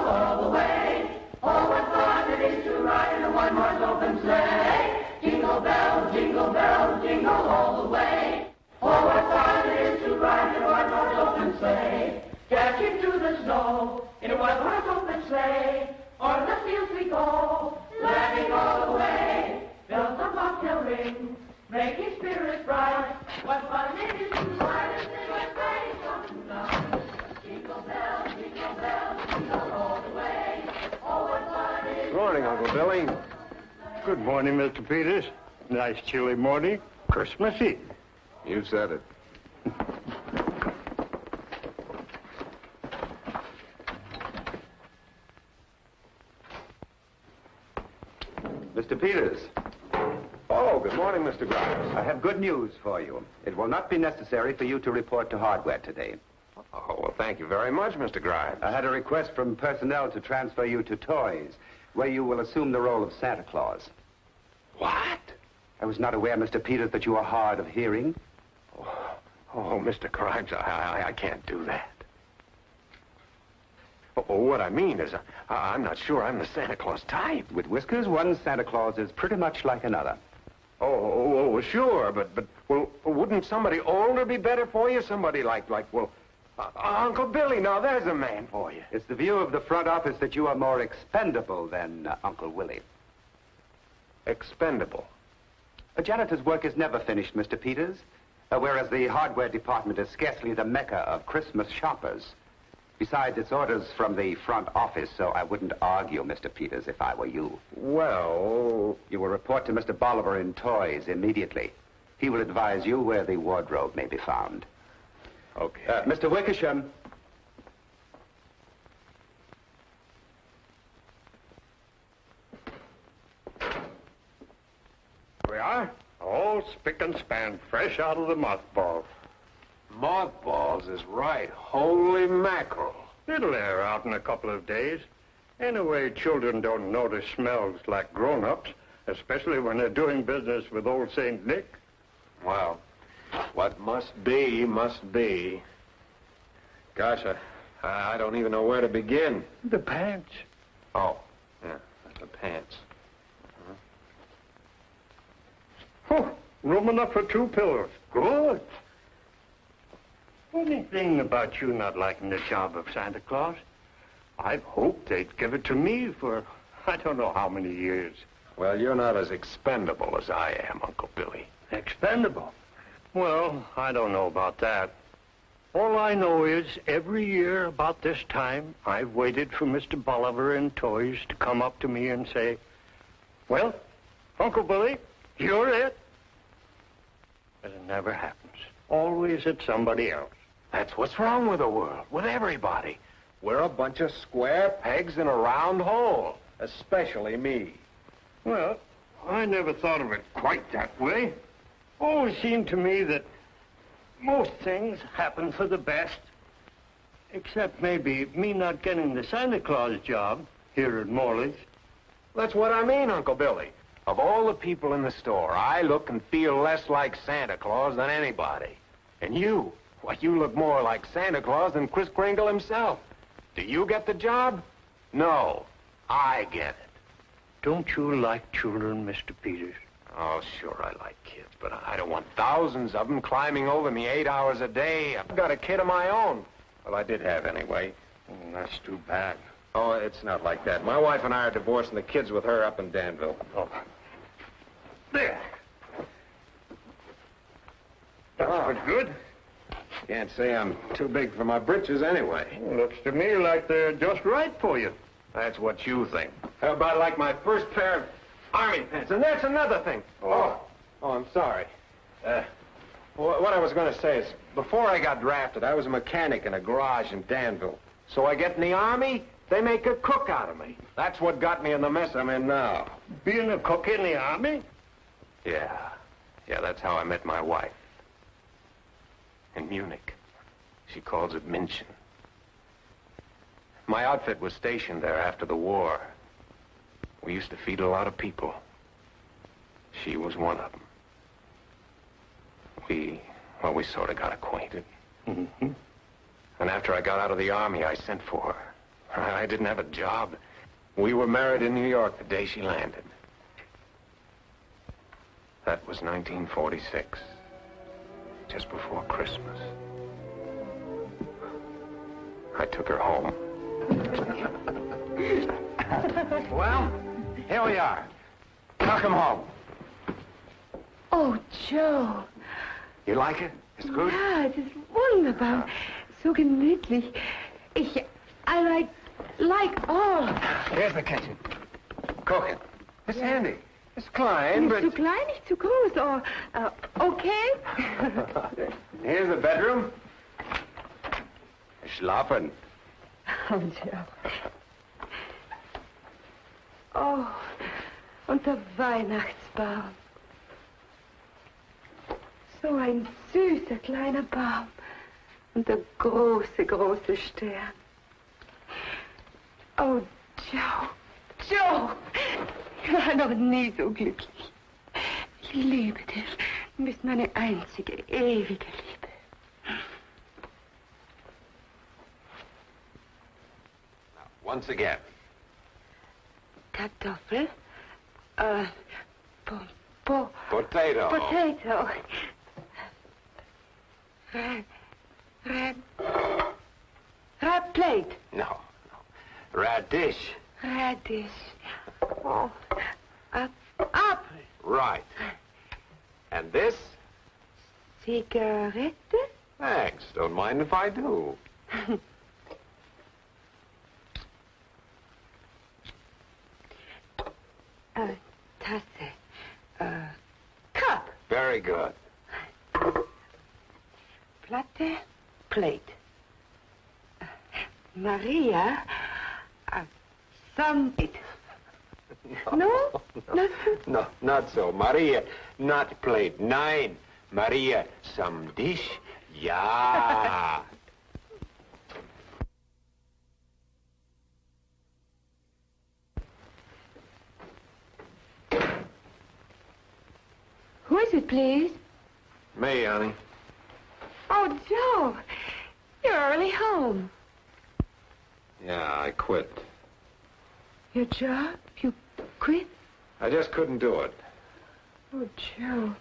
all the way. Oh, what fun it is to ride in a one-horse open sleigh. Jingle bells, jingle all the way. Oh, what fun it is to ride in a one-horse open sleigh. Dashing through the snow in a one-horse open sleigh. O'er the fields we go, laughing all the way. Bells of bobtail ring, making spirits bright. What fun it is to ride and sing a sleigh song tonight. Jingle bells, jingle all the way. Oh, what fun it is. Good morning, Uncle Billy. Good morning, Mr. Peters. Nice chilly morning. Christmas Eve. You said it. Mr. Peters. Oh, good morning, Mr. Grimes. I have good news for you. It will not be necessary for you to report to hardware today. Oh, well, thank you very much, Mr. Grimes. I had a request from personnel to transfer you to toys, where you will assume the role of Santa Claus. What? I was not aware, Mr. Peters, that you are hard of hearing. Oh, Mr. Grimes, I can't do that. Oh, what I mean is, I'm not sure I'm the Santa Claus type. With whiskers, one Santa Claus is pretty much like another. Oh, sure, but, well, wouldn't somebody older be better for you? Somebody like, Uncle Billy, now there's a man for you. It's the view of the front office that you are more expendable than Uncle Willie. Expendable? A janitor's work is never finished, Mr. Peters, whereas the hardware department is scarcely the mecca of Christmas shoppers. Besides, it's orders from the front office, so I wouldn't argue, Mr. Peters, if I were you. Well... You will report to Mr. Bolivar in Toys immediately. He will advise you where the wardrobe may be found. Okay. Mr. Wickersham. Here we are. All spick and span, fresh out of the mothballs. Mothballs is right. Holy mackerel. It'll air out in a couple of days. Anyway, children don't notice smells like grown-ups, especially when they're doing business with old St. Nick. Well, what must be, must be. Gosh, I don't even know where to begin. The pants. Oh, yeah, the pants. Oh, room enough for 2 pillows. Good. Funny thing about you not liking the job of Santa Claus. I've hoped they'd give it to me for I don't know how many years. Well, you're not as expendable as I am, Uncle Billy. Expendable? Well, I don't know about that. All I know is every year about this time, I've waited for Mr. Bolivar in Toys to come up to me and say, well, Uncle Billy, you're it. But it never happens. Always it's somebody else. That's what's wrong with the world, with everybody. We're a bunch of square pegs in a round hole, especially me. Well, I never thought of it quite that way. Always seemed to me that most things happen for the best. Except maybe me not getting the Santa Claus job here at Morley's. That's what I mean, Uncle Billy. Of all the people in the store, I look and feel less like Santa Claus than anybody. And you, well, you look more like Santa Claus than Kris Kringle himself. Do you get the job? No, I get it. Don't you like children, Mr. Peters? Oh, sure, I like kids, but I don't want thousands of them climbing over me 8 hours a day. I've got a kid of my own. Well, I did have anyway. That's too bad. Oh, it's not like that. My wife and I are divorced, and the kid's with her up in Danville. Oh. There. That's good. Can't say I'm too big for my britches anyway. Looks to me like they're just right for you. That's what you think. How about like my first pair of army pants? And that's another thing. Oh, I'm sorry. What I was going to say is, before I got drafted, I was a mechanic in a garage in Danville. So I get in the Army, they make a cook out of me. That's what got me in the mess I'm in now. Being a cook in the Army? Yeah, that's how I met my wife. In Munich. She calls it München. My outfit was stationed there after the war. We used to feed a lot of people. She was one of them. We sort of got acquainted. Mm-hmm. And after I got out of the Army, I sent for her. I didn't have a job. We were married in New York the day she landed. That was 1946. Just before Christmas. I took her home. Well, here we are. Welcome home. Oh, Joe. You like it? It's good? Ja, es ist wunderbar. So gemütlich. I like all. Here's the kitchen. Cooking. It's handy. It's klein, but... Nicht zu klein, nicht zu groß. Oh, okay? Here's the bedroom. Schlafen. Oh, Joe. Oh, und der Weihnachtsbaum. So ein süßer kleiner Baum. Und der große, große Stern. Oh, Joe. Joe! Ich war noch nie so glücklich. Ich liebe dich. Du bist meine einzige, ewige Liebe. Once again. Kartoffel. Potato. Potato. Red plate. No. Radish. Radish. Oh, apple. Right. And this? Cigarette. Thanks. Don't mind if I do. Tasse. Cup. Very good. Platte. Plate. Maria. Some. No? No, not so. Maria, not plate. 9. Maria, some dish. Yeah. Who is it, please? Me, honey. Oh, Joe. You're early home. Yeah, I quit. Your job? You quit? I just couldn't do it. Oh, Joe.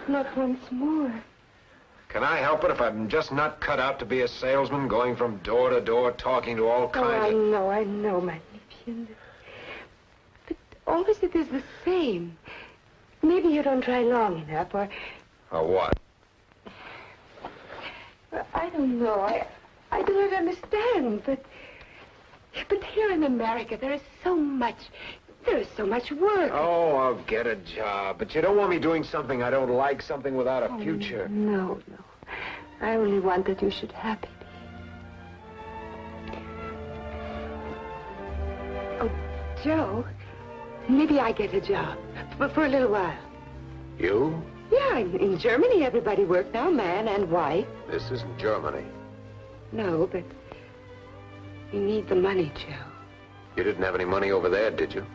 Not once more. Can I help it if I'm just not cut out to be a salesman, going from door to door, talking to all Oh, kinds of... I know, my Liebchen. But always it is the same. Maybe you don't try long enough, or... Or what? Well, I don't know. I do not understand, but here in America, there is so much work. Oh, I'll get a job. But you don't want me doing something I don't like, something without a future. No. I only want that you should happy be. Oh, Joe, maybe I get a job for a little while. You? Yeah, in Germany, everybody works now, man and wife. This isn't Germany. No, but you need the money, Joe. You didn't have any money over there, did you?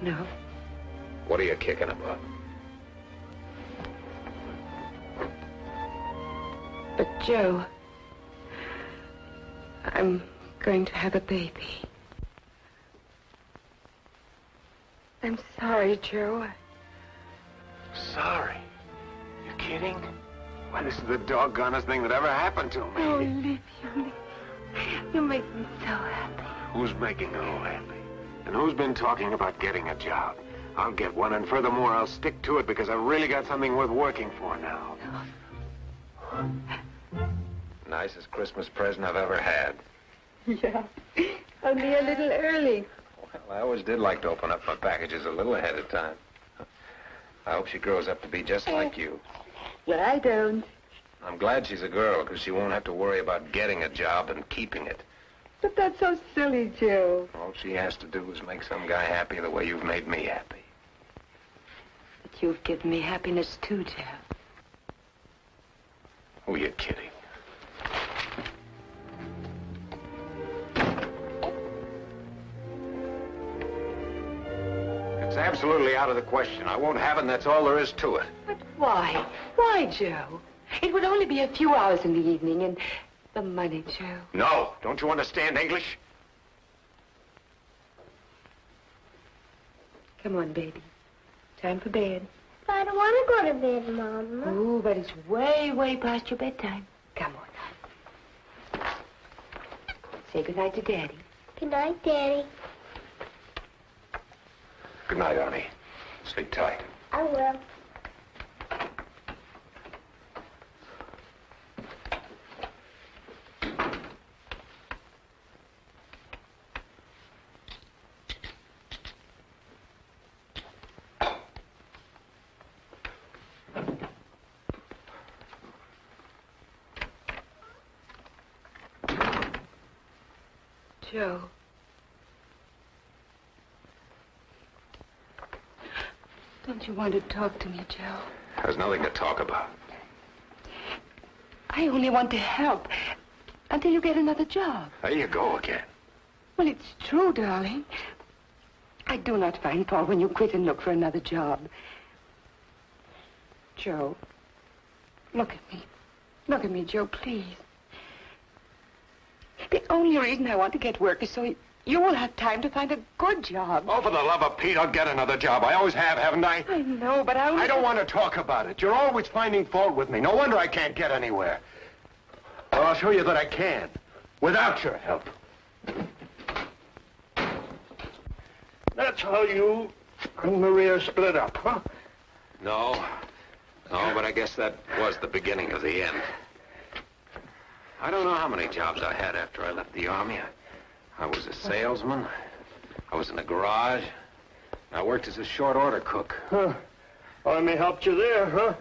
No. What are you kicking about? But, Joe, I'm going to have a baby. I'm sorry, Joe. Sorry? You kidding? Why, this is the doggonest thing that ever happened to me. Oh, Olivia, you make me so happy. Who's making her all happy? And who's been talking about getting a job? I'll get one, and furthermore, I'll stick to it because I've really got something worth working for now. Nicest Christmas present I've ever had. Yeah, only a little early. Well, I always did like to open up my packages a little ahead of time. I hope she grows up to be just like you. Well, I don't. I'm glad she's a girl, because she won't have to worry about getting a job and keeping it. But that's so silly, Joe. All she has to do is make some guy happy the way you've made me happy. But you've given me happiness, too, Joe. Who are you kidding? It's absolutely out of the question. I won't have it, and that's all there is to it. But why? Why, Joe? It would only be a few hours in the evening, and The money, Joe. No. Don't you understand English? Come on, baby. Time for bed. But I don't want to go to bed, Mama. Oh, but it's way, way past your bedtime. Come on. Say goodnight to Daddy. Good night, Daddy. Good night, Arnie. Sleep tight. I will. Joe. Don't you want to talk to me, Joe? There's nothing to talk about. I only want to help until you get another job. There you go again. Well, it's true, darling. I do not find fault when you quit and look for another job. Joe, look at me. Look at me, Joe, please. The only reason I want to get work is so you will have time to find a good job. Oh, for the love of Pete, I'll get another job. I always have, haven't I? I know, but I don't want to talk about it. You're always finding fault with me. No wonder I can't get anywhere. Well, I'll show you that I can, without your help. That's how you and Maria split up, huh? No, but I guess that was the beginning of the end. I don't know how many jobs I had after I left the Army. I was a salesman. I was in the garage. I worked as a short order cook. Huh. Army helped you there, huh?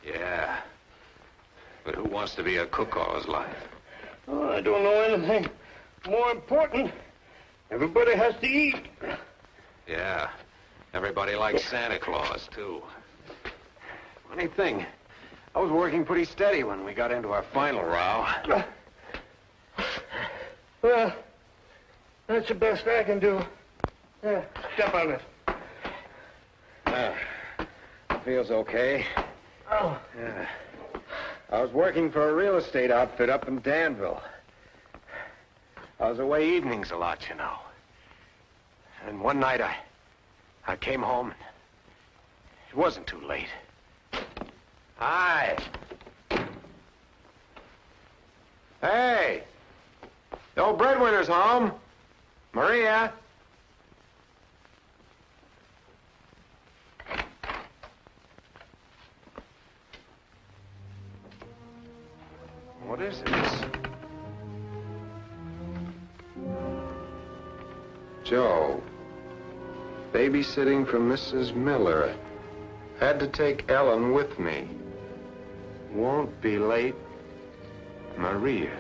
Yeah. But who wants to be a cook all his life? Oh, I don't know anything more important. Everybody has to eat. Yeah. Everybody likes Santa Claus, too. Funny thing, I was working pretty steady when we got into our final row. Well, that's the best I can do. Yeah, step on it. Feels okay. Oh. Yeah. I was working for a real estate outfit up in Danville. I was away evenings a lot, you know. And one night I came home. It wasn't too late. Hi. Hey. The old breadwinner's home. Maria. What is this? Joe. Babysitting for Mrs. Miller. Had to take Ellen with me. Won't be late. Maria.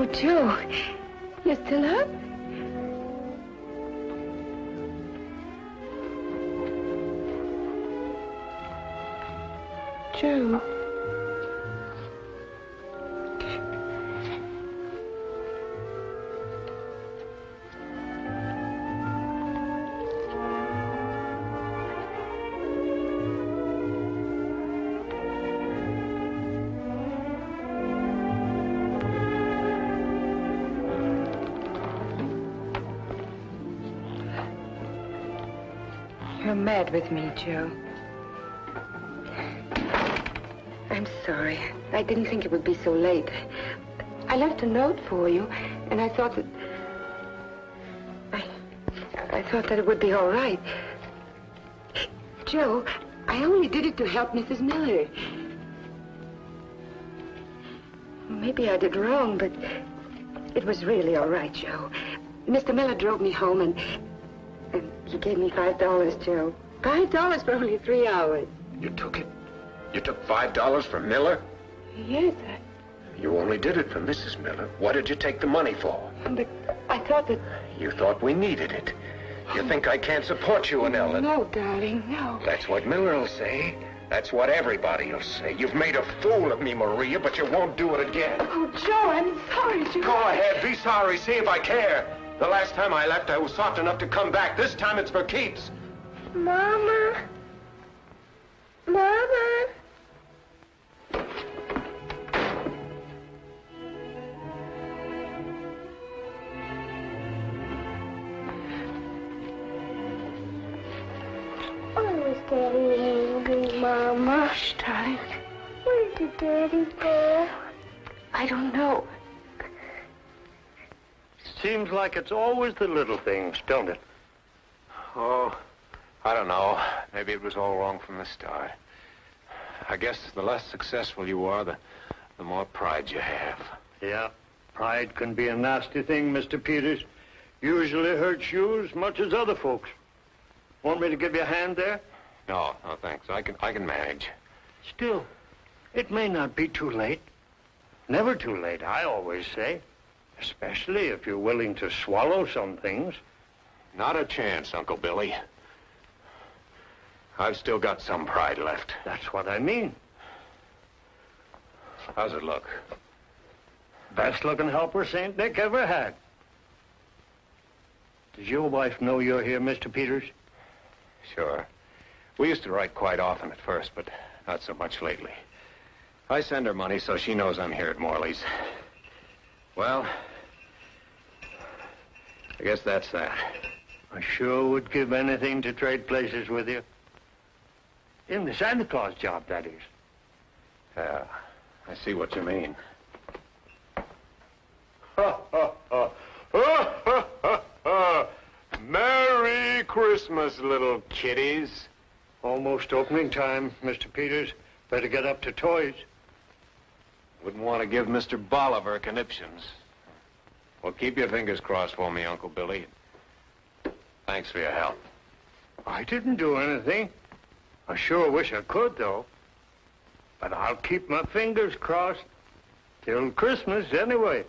Oh, Joe, you're still up? Joe. You're mad with me, Joe. I'm sorry. I didn't think it would be so late. I left a note for you, and I thought that... I thought that it would be all right. Joe, I only did it to help Mrs. Miller. Maybe I did wrong, but it was really all right, Joe. Mr. Miller drove me home, and he gave me $5, Joe. $5 for only 3 hours. You took it? You took $5 from Miller? Yes, You only did it for Mrs. Miller. What did you take the money for? but I thought that... You thought we needed it. You think I can't support you and Ellen? No, darling, no. That's what Miller will say. That's what everybody will say. You've made a fool of me, Maria, but you won't do it again. Oh, Joe, I'm sorry, Joe. Go ahead, be sorry, see if I care. The last time I left, I was soft enough to come back. This time it's for keeps. Mama. Mama. Why was Daddy angry, Mama? Shh, darling. Where did Daddy go? I don't know. Seems like it's always the little things, don't it? Oh, I don't know. Maybe it was all wrong from the start. I guess the less successful you are, the more pride you have. Yeah, pride can be a nasty thing, Mr. Peters. Usually hurts you as much as other folks. Want me to give you a hand there? No, thanks. I can manage. Still, it may not be too late. Never too late, I always say. Especially if you're willing to swallow some things. Not a chance, Uncle Billy. I've still got some pride left. That's what I mean. How's it look? Best looking helper St. Nick ever had. Does your wife know you're here, Mr. Peters? Sure. We used to write quite often at first, but not so much lately. I send her money so she knows I'm here at Morley's. Well, I guess that's that. I sure would give anything to trade places with you. In the Santa Claus job, that is. Yeah, I see what you mean. Merry Christmas, little kiddies. Almost opening time, Mr. Peters. Better get up to toys. Wouldn't want to give Mr. Bolivar conniptions. Well, keep your fingers crossed for me, Uncle Billy. Thanks for your help. I didn't do anything. I sure wish I could, though. But I'll keep my fingers crossed till Christmas anyway.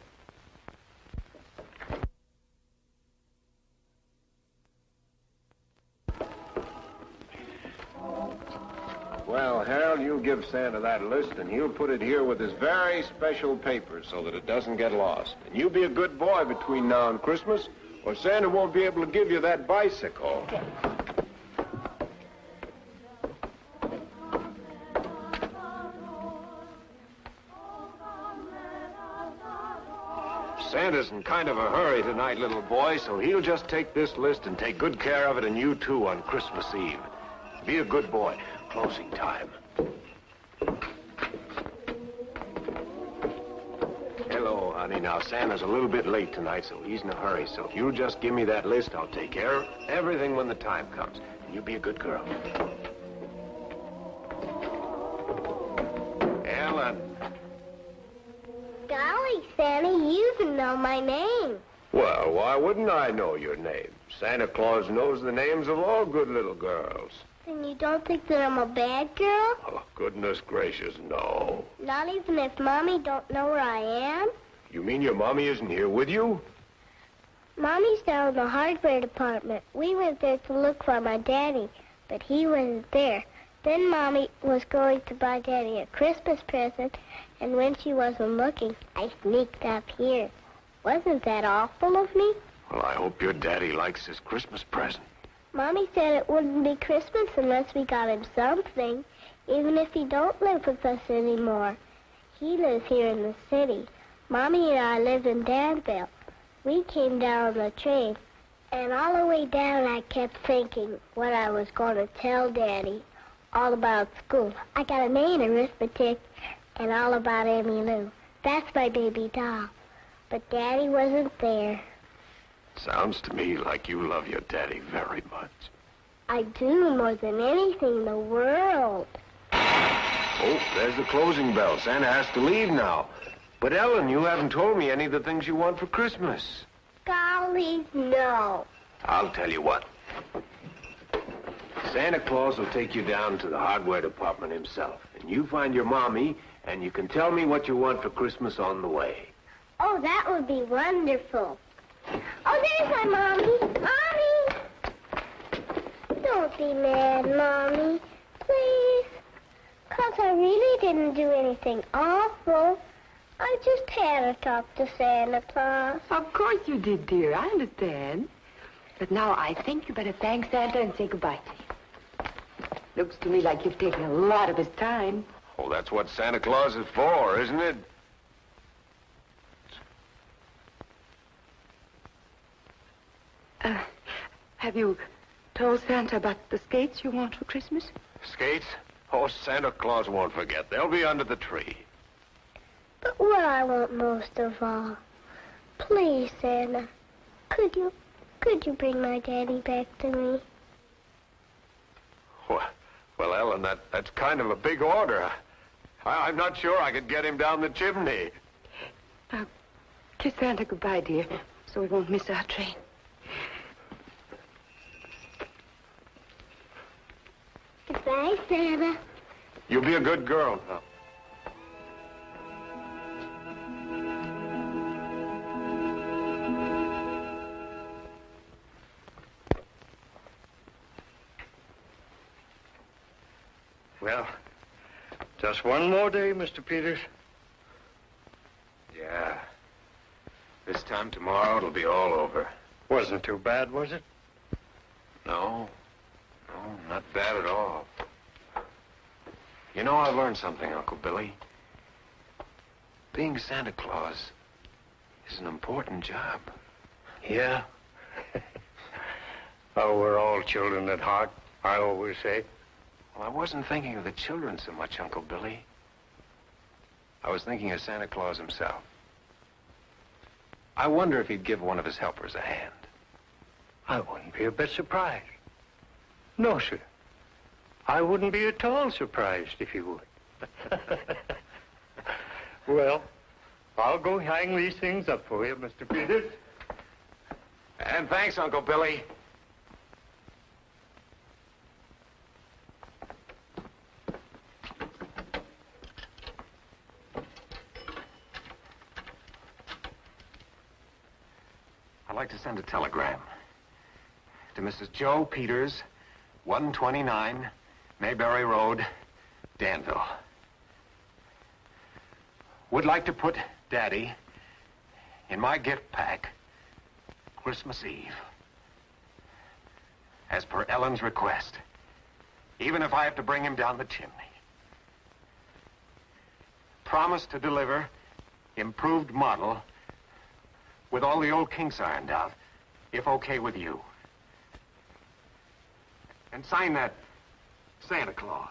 Well, Harold, you give Santa that list, and he'll put it here with his very special paper so that it doesn't get lost. And you be a good boy between now and Christmas, or Santa won't be able to give you that bicycle. Okay. Santa's in kind of a hurry tonight, little boy, so he'll just take this list and take good care of it, and you too, on Christmas Eve. Be a good boy. Closing time. Hello, honey. Now, Santa's a little bit late tonight, so he's in a hurry. So if you'll just give me that list, I'll take care of everything when the time comes. And you be a good girl. Ellen. Golly, Santa, you even know my name. Well, why wouldn't I know your name? Santa Claus knows the names of all good little girls. And you don't think that I'm a bad girl? Oh, goodness gracious, no. Not even if Mommy don't know where I am? You mean your mommy isn't here with you? Mommy's down in the hardware department. We went there to look for my daddy, but he wasn't there. Then Mommy was going to buy Daddy a Christmas present, and when she wasn't looking, I sneaked up here. Wasn't that awful of me? Well, I hope your daddy likes his Christmas present. Mommy said it wouldn't be Christmas unless we got him something, even if he don't live with us anymore. He lives here in the city. Mommy and I live in Danville. We came down on the train, and all the way down I kept thinking what I was going to tell Daddy. All about school. I got an A in arithmetic, and all about Emmylou. That's my baby doll. But Daddy wasn't there. Sounds to me like you love your daddy very much. I do, more than anything in the world. Oh, there's the closing bell. Santa has to leave now. But, Ellen, you haven't told me any of the things you want for Christmas. Golly, no. I'll tell you what. Santa Claus will take you down to the hardware department himself. And you find your mommy, and you can tell me what you want for Christmas on the way. Oh, that would be wonderful. Oh, there's my Mommy. Mommy! Don't be mad, Mommy. Please. because I really didn't do anything awful. I just had to talk to Santa Claus. Of course you did, dear. I understand. But now I think you better thank Santa and say goodbye to him. Looks to me like you've taken a lot of his time. Oh, that's what Santa Claus is for, isn't it? Have you told Santa about the skates you want for Christmas? Skates? Oh, Santa Claus won't forget. They'll be under the tree. But what I want most of all, please, Santa, could you bring my daddy back to me? Well, Ellen, that's kind of a big order. I'm not sure I could get him down the chimney. Kiss Santa goodbye, dear, so we won't miss our train. Goodbye, Santa. You'll be a good girl now. Well, just one more day, Mr. Peters. Yeah. This time tomorrow, it'll be all over. Wasn't too bad, was it? No, not bad at all. You know, I've learned something, Uncle Billy. Being Santa Claus is an important job. Yeah. Oh, we're all children at heart, I always say. Well, I wasn't thinking of the children so much, Uncle Billy. I was thinking of Santa Claus himself. I wonder if he'd give one of his helpers a hand. I wouldn't be a bit surprised. No, sir. I wouldn't be at all surprised if you would. Well, I'll go hang these things up for you, Mr. Peters. And thanks, Uncle Billy. I'd like to send a telegram to Mrs. Joe Peters, 129 Mayberry Road, Danville. Would like to put Daddy in my gift pack Christmas Eve. As per Ellen's request, even if I have to bring him down the chimney. Promise to deliver improved model with all the old kinks ironed out, if okay with you. And sign that Santa Claus.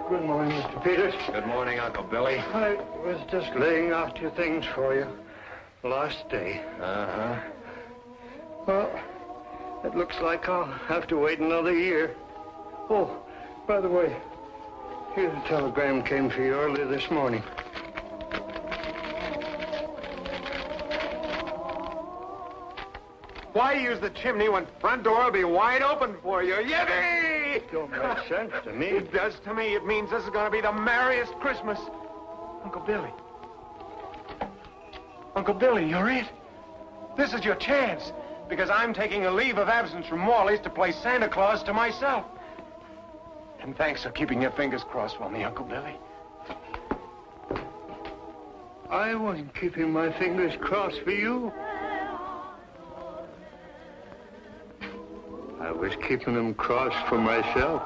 Good morning, Mr. Peters. Good morning, Uncle Billy. I was just laying out your things for you last day. Uh-huh. Well, it looks like I'll have to wait another year. Oh, by the way, here's a telegram came for you early this morning. Why use the chimney when front door will be wide open for you? Yippee! Don't make sense to me. It does to me. It means this is going to be the merriest Christmas. Uncle Billy. Uncle Billy, you're it. This is your chance, because I'm taking a leave of absence from Morley's to play Santa Claus to myself. And thanks for keeping your fingers crossed for me, Uncle Billy. I wasn't keeping my fingers crossed for you. I was keeping them crossed for myself.